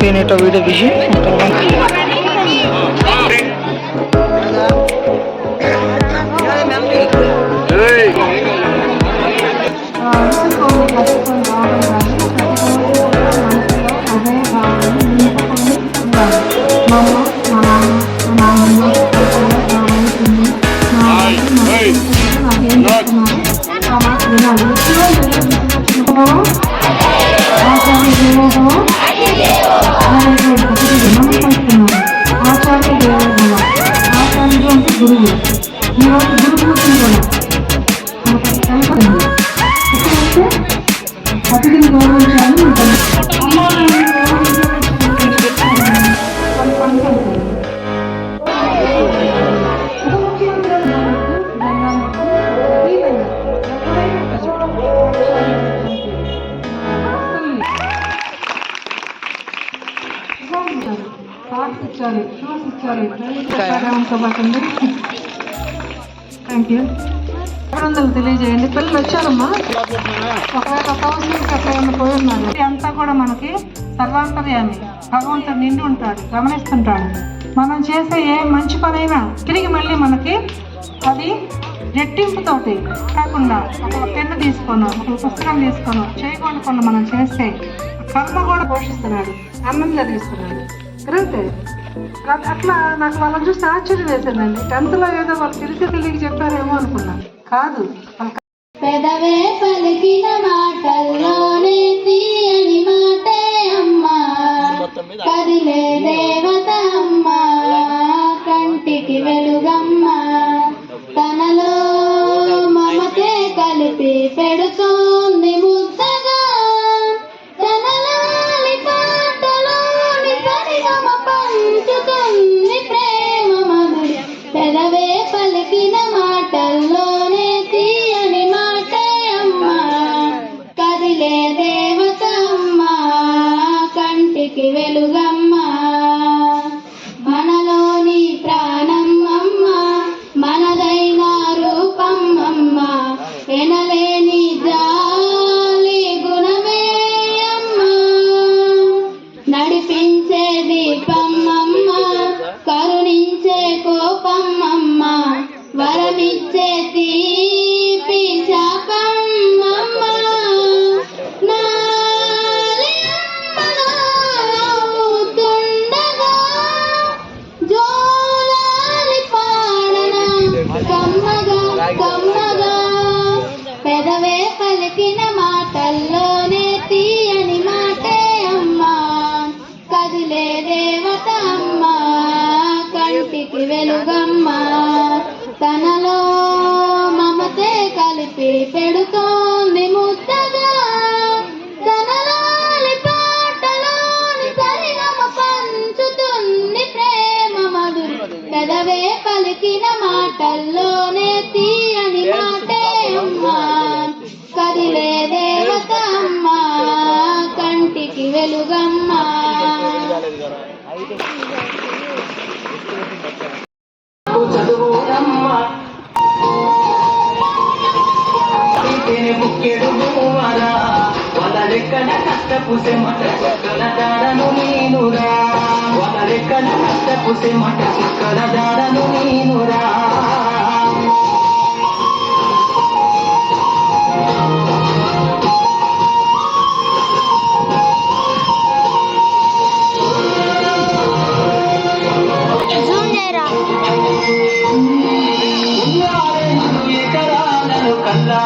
అయిపోయినట్టు వీడియో తీసి గురువు ఈరోజు గురు పూజ కూడా అతిథిని గౌరవించాలని ఉంటుంది. కార్డ్స్ ఇచ్చారు, షూస్ ఇచ్చారు. Thank you. 200 తెలియజేయండి. పిల్లలు వచ్చారమ్మా. ఒకవేళ కౌన్సిలింగ్ అట్లా ఏమైనా పోయి ఉన్నారు. అంతా కూడా మనకి సర్వాంతర్యాన్ని భగవంతుడు నిండి ఉంటాడు, గమనిస్తుంటాడు. మనం చేసే ఏ మంచి పనైనా తిరిగి మళ్ళీ మనకి అది రెట్టింపుతోటి కాకుండా ఒక పెన్ను తీసుకోను, ఒక పుస్తకం తీసుకోను చేయకుండా మనం చేస్తే కర్మ కూడా పోషిస్తున్నాడు, అన్నం చదివిస్తున్నాడు. కరెక్టే. అట్లా నాకు వాళ్ళని చూస్తే ఆశ్చర్యం వేసిందండి. 10th లో ఏదో వాళ్ళు తెలియక చెప్పారేమో అనుకున్నాను. కాదు, పెదవే పలికిన మాటల్లోనే తీయని మాటే అమ్మా, కదిలే దేవత అమ్మా, కంటికి వెలుగమ్మా, తనలో మమతే కలిపి పెడుతోంది ముద్దగా, తనలోని పాటలోని పరిగమ పంచుతుంది ప్రేమ మధురి. పెదవే పలికిన మాటల్లోనే తీయని మాటే అమ్మా, కదిలే దేవత అమ్మా, కంటికి వెలుగమ్మా, మనలోని ప్రాణం అమ్మా, మనదైన రూపం అమ్మా, ఎనలేని జాలి గుణమే అమ్మా, నడిపించే దీపం అమ్మా, కరుణించే కోపం అమ్మా, వరమిచ్చే తీపి శాపం అమ్మా, నాలి అమ్మతుండగా జోలాలి పాడనా కమ్మగా కమ్మగా. పెదవే పలికిన మాటల్లోనే తీయని మాటే అమ్మా, కదిలే దేవత అమ్మా, కంటికి వెలుగమ్మా, తనలో మమతే కలిపి పెడుతోంది ముద్దగా, తనలోని పాటలోని సరిగమ పంచుతుంది ప్రేమ మధురి. పెదవే పలికిన మాటల్లోనే తీయని మాటే అమ్మా, కదిలే దేవత అమ్మా, కంటికి వెలుగమ్మా. వదలెక్కన కష్టపుసే మట చుక్కల దాడను నీనురా, వదలెక్కన కష్టపుసే మట చుక్కల దాడను నీనురా. ఎకరాలను కల్లా